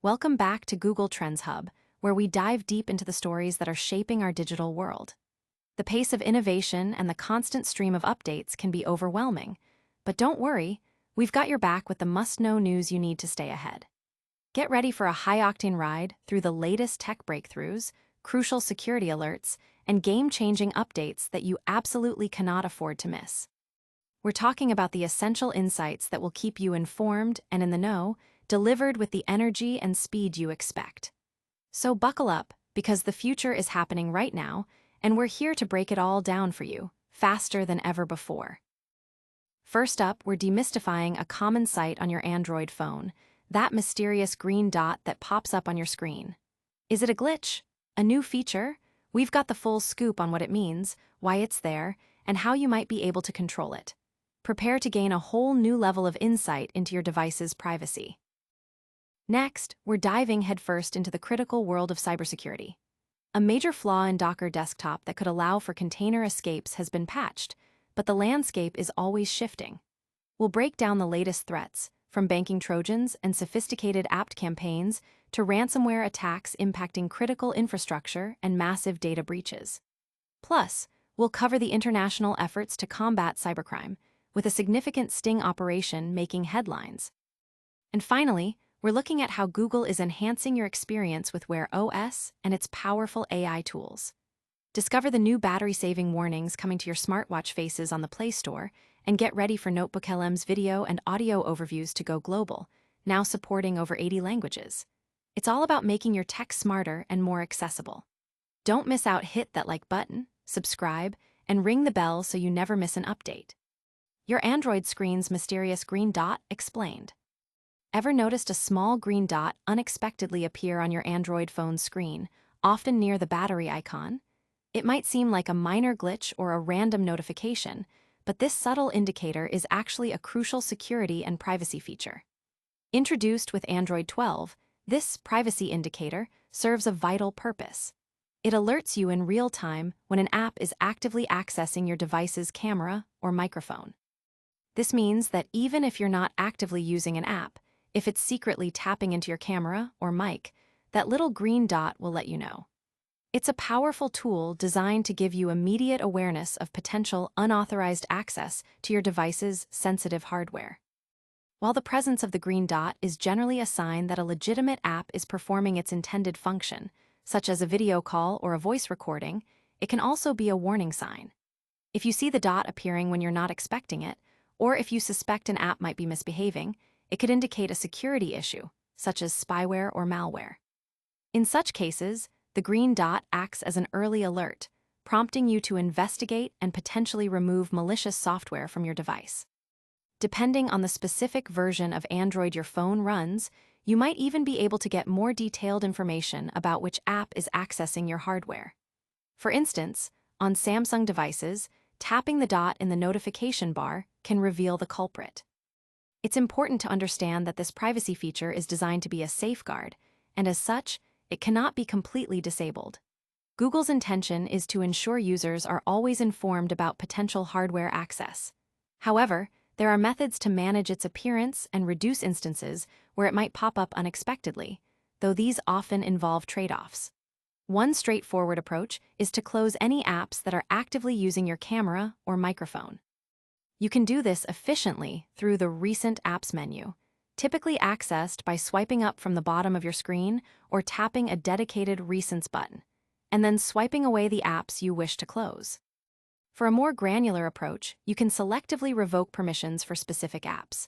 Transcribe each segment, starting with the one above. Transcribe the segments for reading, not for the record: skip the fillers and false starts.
Welcome back to Google Trends Hub, where we dive deep into the stories that are shaping our digital world. The pace of innovation and the constant stream of updates can be overwhelming, but don't worry, we've got your back with the must-know news you need to stay ahead. Get ready for a high-octane ride through the latest tech breakthroughs, crucial security alerts, and game-changing updates that you absolutely cannot afford to miss. We're talking about the essential insights that will keep you informed and in the know, delivered with the energy and speed you expect. So buckle up, because the future is happening right now, and we're here to break it all down for you, faster than ever before. First up, we're demystifying a common sight on your Android phone, that mysterious green dot that pops up on your screen. Is it a glitch? A new feature? We've got the full scoop on what it means, why it's there, and how you might be able to control it. Prepare to gain a whole new level of insight into your device's privacy. Next, we're diving headfirst into the critical world of cybersecurity. A major flaw in Docker Desktop that could allow for container escapes has been patched, but the landscape is always shifting. We'll break down the latest threats, from banking Trojans and sophisticated apt campaigns to ransomware attacks impacting critical infrastructure and massive data breaches. Plus, we'll cover the international efforts to combat cybercrime, with a significant sting operation making headlines. And finally, we're looking at how Google is enhancing your experience with Wear OS and its powerful AI tools. Discover the new battery-saving warnings coming to your smartwatch faces on the Play Store, and get ready for NotebookLM's video and audio overviews to go global, now supporting over 80 languages. It's all about making your tech smarter and more accessible. Don't miss out. Hit that like button, subscribe, and ring the bell so you never miss an update. Your Android screen's mysterious green dot explained. Ever noticed a small green dot unexpectedly appear on your Android phone's screen, often near the battery icon? It might seem like a minor glitch or a random notification, but this subtle indicator is actually a crucial security and privacy feature. Introduced with Android 12, this privacy indicator serves a vital purpose. It alerts you in real time when an app is actively accessing your device's camera or microphone. This means that even if you're not actively using an app, if it's secretly tapping into your camera or mic, that little green dot will let you know. It's a powerful tool designed to give you immediate awareness of potential unauthorized access to your device's sensitive hardware. While the presence of the green dot is generally a sign that a legitimate app is performing its intended function, such as a video call or a voice recording, it can also be a warning sign. If you see the dot appearing when you're not expecting it, or if you suspect an app might be misbehaving, it could indicate a security issue, such as spyware or malware. In such cases, the green dot acts as an early alert, prompting you to investigate and potentially remove malicious software from your device. Depending on the specific version of Android your phone runs, you might even be able to get more detailed information about which app is accessing your hardware. For instance, on Samsung devices, tapping the dot in the notification bar can reveal the culprit. It's important to understand that this privacy feature is designed to be a safeguard, and as such, it cannot be completely disabled. Google's intention is to ensure users are always informed about potential hardware access. However, there are methods to manage its appearance and reduce instances where it might pop up unexpectedly, though these often involve trade-offs. One straightforward approach is to close any apps that are actively using your camera or microphone. You can do this efficiently through the Recent Apps menu, typically accessed by swiping up from the bottom of your screen or tapping a dedicated Recents button, and then swiping away the apps you wish to close. For a more granular approach, you can selectively revoke permissions for specific apps.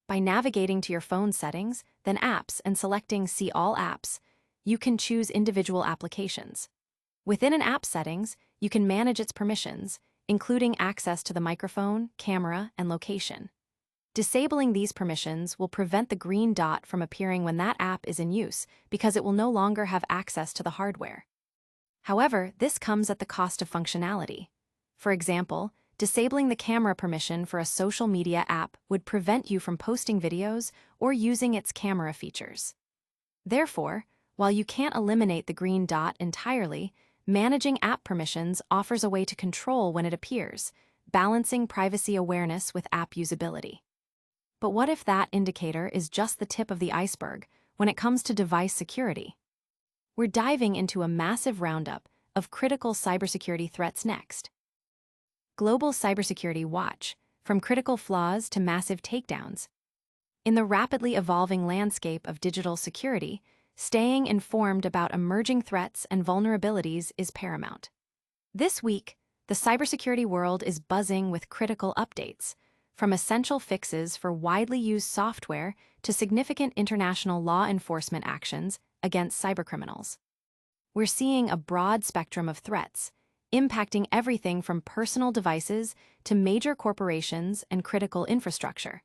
By navigating to your phone settings, then Apps, and selecting See All Apps, you can choose individual applications. Within an app settings, you can manage its permissions, including access to the microphone, camera, and location. Disabling these permissions will prevent the green dot from appearing when that app is in use because it will no longer have access to the hardware. However, this comes at the cost of functionality. For example, disabling the camera permission for a social media app would prevent you from posting videos or using its camera features. Therefore, while you can't eliminate the green dot entirely, managing app permissions offers a way to control when it appears, balancing privacy awareness with app usability. But what if that indicator is just the tip of the iceberg, when it comes to device security. We're diving into a massive roundup of critical cybersecurity threats next. Global Cybersecurity Watch, from critical flaws to massive takedowns. In the rapidly evolving landscape of digital security, staying informed about emerging threats and vulnerabilities is paramount. This week, the cybersecurity world is buzzing with critical updates, from essential fixes for widely used software to significant international law enforcement actions against cybercriminals. We're seeing a broad spectrum of threats, impacting everything from personal devices to major corporations and critical infrastructure,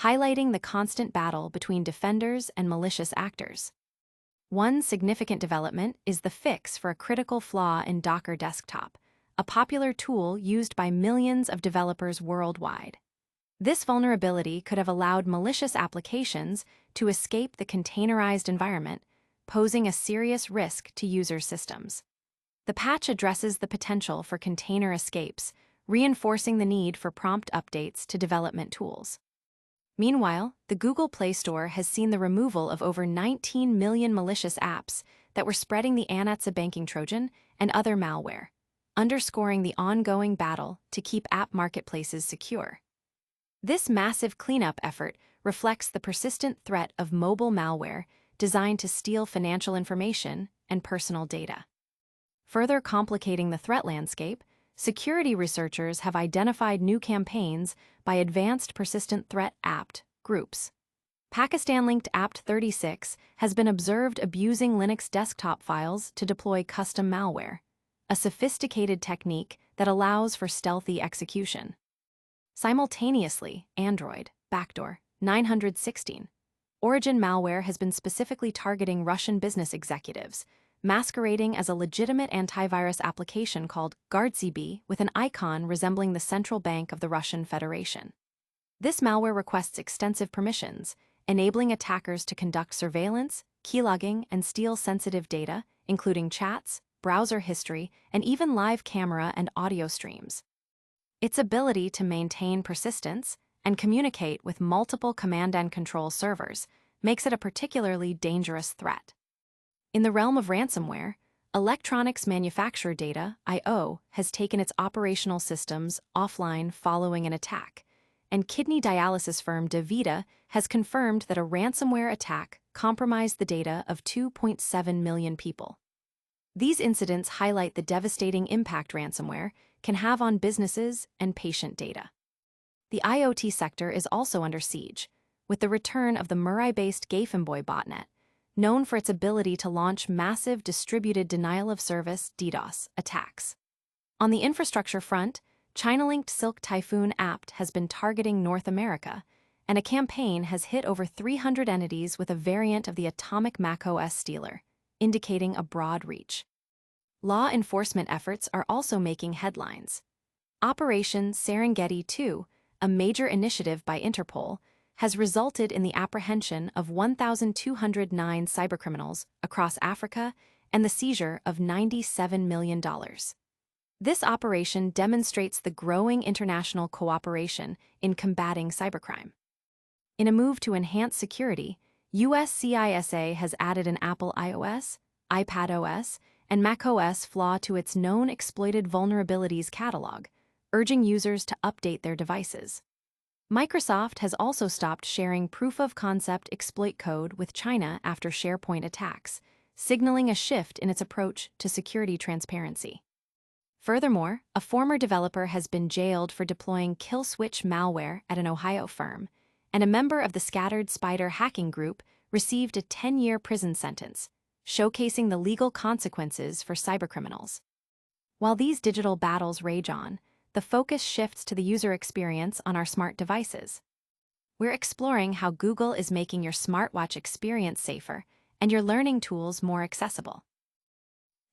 highlighting the constant battle between defenders and malicious actors. One significant development is the fix for a critical flaw in Docker Desktop, a popular tool used by millions of developers worldwide. This vulnerability could have allowed malicious applications to escape the containerized environment, posing a serious risk to users' systems. The patch addresses the potential for container escapes, reinforcing the need for prompt updates to development tools. Meanwhile, the Google Play Store has seen the removal of over 19 million malicious apps that were spreading the Anatsa banking Trojan and other malware, underscoring the ongoing battle to keep app marketplaces secure. This massive cleanup effort reflects the persistent threat of mobile malware designed to steal financial information and personal data. Further complicating the threat landscape, security researchers have identified new campaigns by Advanced Persistent Threat Apt groups. Pakistan-linked apt36 has been observed abusing Linux desktop files to deploy custom malware, a sophisticated technique that allows for stealthy execution. Simultaneously, Android, backdoor, 916. Origin malware has been specifically targeting Russian business executives, masquerading as a legitimate antivirus application called GuardCB with an icon resembling the central bank of the Russian Federation. This malware requests extensive permissions, enabling attackers to conduct surveillance, keylogging, and steal sensitive data, including chats, browser history, and even live camera and audio streams. Its ability to maintain persistence and communicate with multiple command and control servers makes it a particularly dangerous threat. In the realm of ransomware, Electronics Manufacturer Data, I/O, has taken its operational systems offline following an attack, and kidney dialysis firm DaVita has confirmed that a ransomware attack compromised the data of 2.7 million people. These incidents highlight the devastating impact ransomware can have on businesses and patient data. The IoT sector is also under siege, with the return of the Murray-based Gafenboy botnet, known for its ability to launch massive distributed denial-of-service (DDoS) attacks. On the infrastructure front, China-linked Silk Typhoon apt has been targeting North America, and a campaign has hit over 300 entities with a variant of the atomic macOS stealer, indicating a broad reach. Law enforcement efforts are also making headlines. Operation Serengeti 2, a major initiative by Interpol, has resulted in the apprehension of 1,209 cybercriminals across Africa and the seizure of $97 million. This operation demonstrates the growing international cooperation in combating cybercrime. In a move to enhance security, US CISA has added an Apple iOS, iPadOS, and macOS flaw to its known exploited vulnerabilities catalog, urging users to update their devices. Microsoft has also stopped sharing proof-of-concept exploit code with China after SharePoint attacks, signaling a shift in its approach to security transparency. Furthermore, a former developer has been jailed for deploying kill switch malware at an Ohio firm, and a member of the Scattered Spider hacking group received a 10-year prison sentence, showcasing the legal consequences for cybercriminals. While these digital battles rage on, the focus shifts to the user experience on our smart devices. We're exploring how Google is making your smartwatch experience safer and your learning tools more accessible.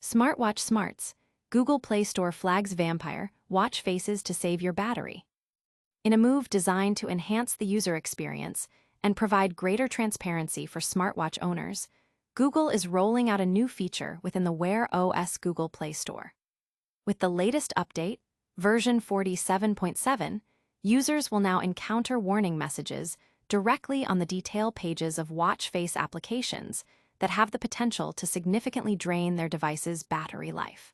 Smartwatch Smarts, Google Play Store flags vampire watch faces to save your battery. In a move designed to enhance the user experience and provide greater transparency for smartwatch owners, Google is rolling out a new feature within the Wear OS Google Play Store. With the latest update, version 47.7, users will now encounter warning messages directly on the detail pages of watch face applications that have the potential to significantly drain their device's battery life.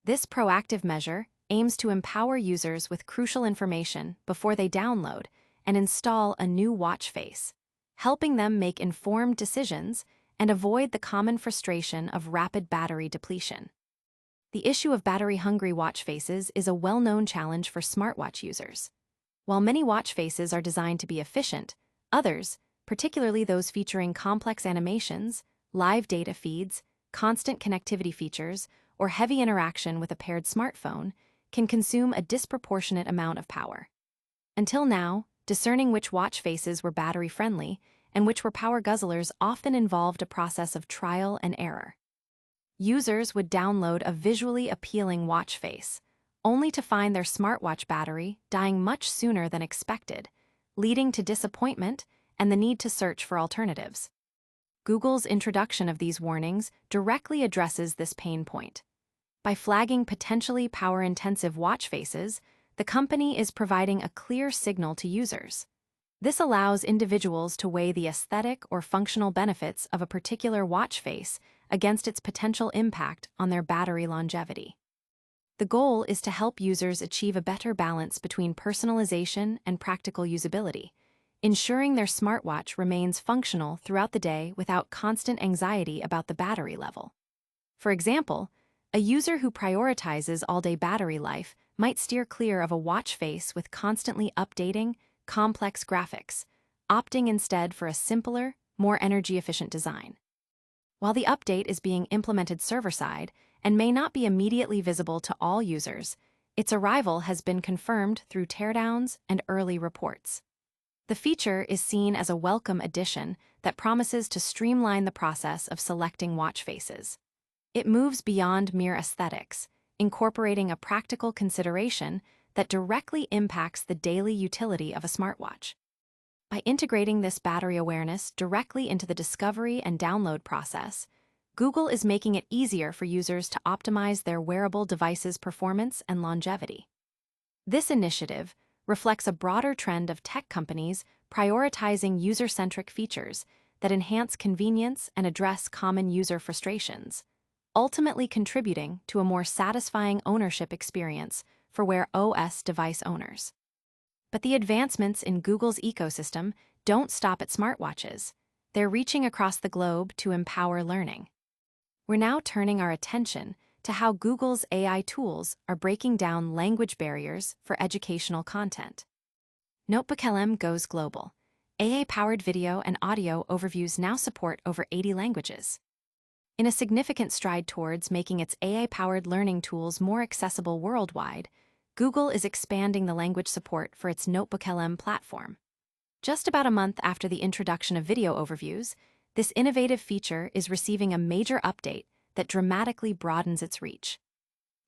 This proactive measure aims to empower users with crucial information before they download and install a new watch face, helping them make informed decisions and avoid the common frustration of rapid battery depletion. The issue of battery-hungry watch faces is a well-known challenge for smartwatch users. While many watch faces are designed to be efficient, others, particularly those featuring complex animations, live data feeds, constant connectivity features, or heavy interaction with a paired smartphone, can consume a disproportionate amount of power. Until now, discerning which watch faces were battery-friendly and which were power guzzlers often involved a process of trial and error. Users would download a visually appealing watch face, only to find their smartwatch battery dying much sooner than expected, leading to disappointment and the need to search for alternatives. Google's introduction of these warnings directly addresses this pain point. By flagging potentially power-intensive watch faces, the company is providing a clear signal to users. This allows individuals to weigh the aesthetic or functional benefits of a particular watch face against its potential impact on their battery longevity. The goal is to help users achieve a better balance between personalization and practical usability, ensuring their smartwatch remains functional throughout the day without constant anxiety about the battery level. For example, a user who prioritizes all-day battery life might steer clear of a watch face with constantly updating, complex graphics, opting instead for a simpler, more energy-efficient design. While the update is being implemented server-side and may not be immediately visible to all users, its arrival has been confirmed through teardowns and early reports. The feature is seen as a welcome addition that promises to streamline the process of selecting watch faces. It moves beyond mere aesthetics, incorporating a practical consideration that directly impacts the daily utility of a smartwatch. By integrating this battery awareness directly into the discovery and download process, Google is making it easier for users to optimize their wearable device's performance and longevity. This initiative reflects a broader trend of tech companies prioritizing user-centric features that enhance convenience and address common user frustrations, ultimately contributing to a more satisfying ownership experience for Wear OS device owners. But the advancements in Google's ecosystem don't stop at smartwatches. They're reaching across the globe to empower learning. We're now turning our attention to how Google's AI tools are breaking down language barriers for educational content. NotebookLM goes global. AI-powered video and audio overviews now support over 80 languages. In a significant stride towards making its AI-powered learning tools more accessible worldwide, Google is expanding the language support for its NotebookLM platform. Just about a month after the introduction of video overviews, this innovative feature is receiving a major update that dramatically broadens its reach.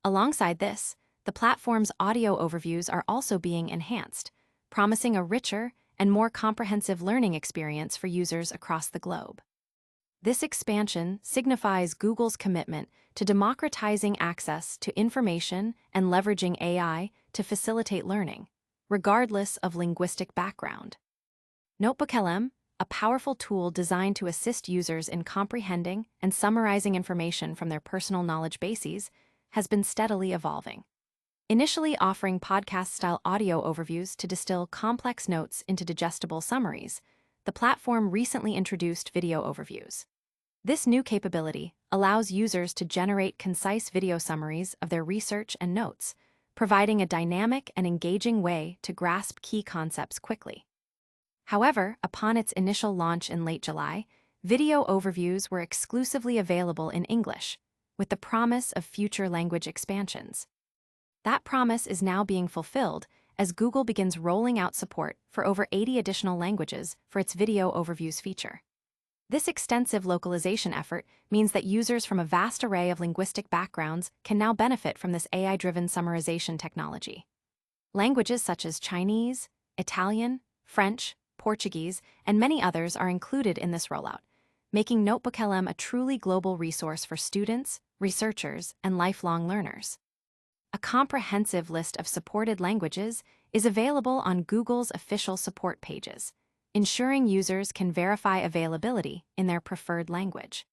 Alongside this, the platform's audio overviews are also being enhanced, promising a richer and more comprehensive learning experience for users across the globe. This expansion signifies Google's commitment to democratizing access to information and leveraging AI to facilitate learning, regardless of linguistic background. NotebookLM, a powerful tool designed to assist users in comprehending and summarizing information from their personal knowledge bases, has been steadily evolving. Initially offering podcast-style audio overviews to distill complex notes into digestible summaries, the platform recently introduced video overviews. This new capability allows users to generate concise video summaries of their research and notes, providing a dynamic and engaging way to grasp key concepts quickly. However, upon its initial launch in late July, video overviews were exclusively available in English, with the promise of future language expansions. That promise is now being fulfilled as Google begins rolling out support for over 80 additional languages for its video overviews feature. This extensive localization effort means that users from a vast array of linguistic backgrounds can now benefit from this AI-driven summarization technology. Languages such as Chinese, Italian, French, Portuguese, and many others are included in this rollout, making NotebookLM a truly global resource for students, researchers, and lifelong learners. A comprehensive list of supported languages is available on Google's official support pages, ensuring users can verify availability in their preferred language.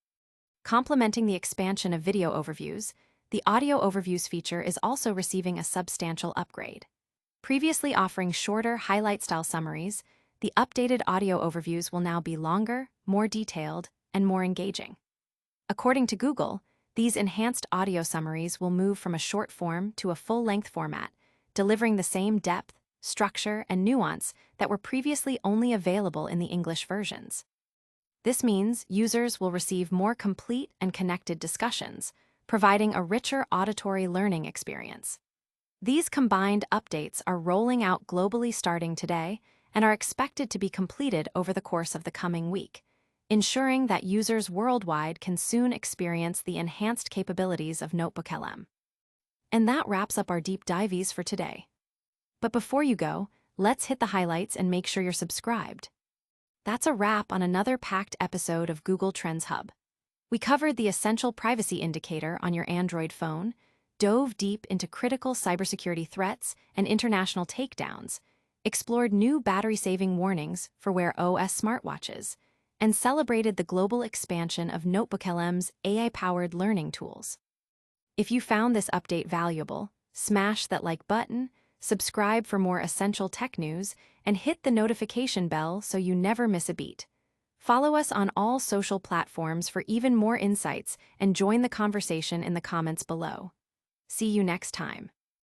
Complementing the expansion of video overviews, the audio overviews feature is also receiving a substantial upgrade. Previously offering shorter, highlight-style summaries, the updated audio overviews will now be longer, more detailed, and more engaging. According to Google, these enhanced audio summaries will move from a short form to a full-length format, delivering the same depth, structure, and nuance that were previously only available in the English versions. This means users will receive more complete and connected discussions, providing a richer auditory learning experience. These combined updates are rolling out globally starting today and are expected to be completed over the course of the coming week, ensuring that users worldwide can soon experience the enhanced capabilities of NotebookLM. And that wraps up our deep dives for today. But before you go, let's hit the highlights and make sure you're subscribed. That's a wrap on another packed episode of Google Trends Hub. We covered the essential privacy indicator on your Android phone, dove deep into critical cybersecurity threats and international takedowns, explored new battery-saving warnings for Wear OS smartwatches, and celebrated the global expansion of NotebookLM's AI-powered learning tools. If you found this update valuable, smash that like button, subscribe for more essential tech news, and hit the notification bell so you never miss a beat. Follow us on all social platforms for even more insights and join the conversation in the comments below. See you next time.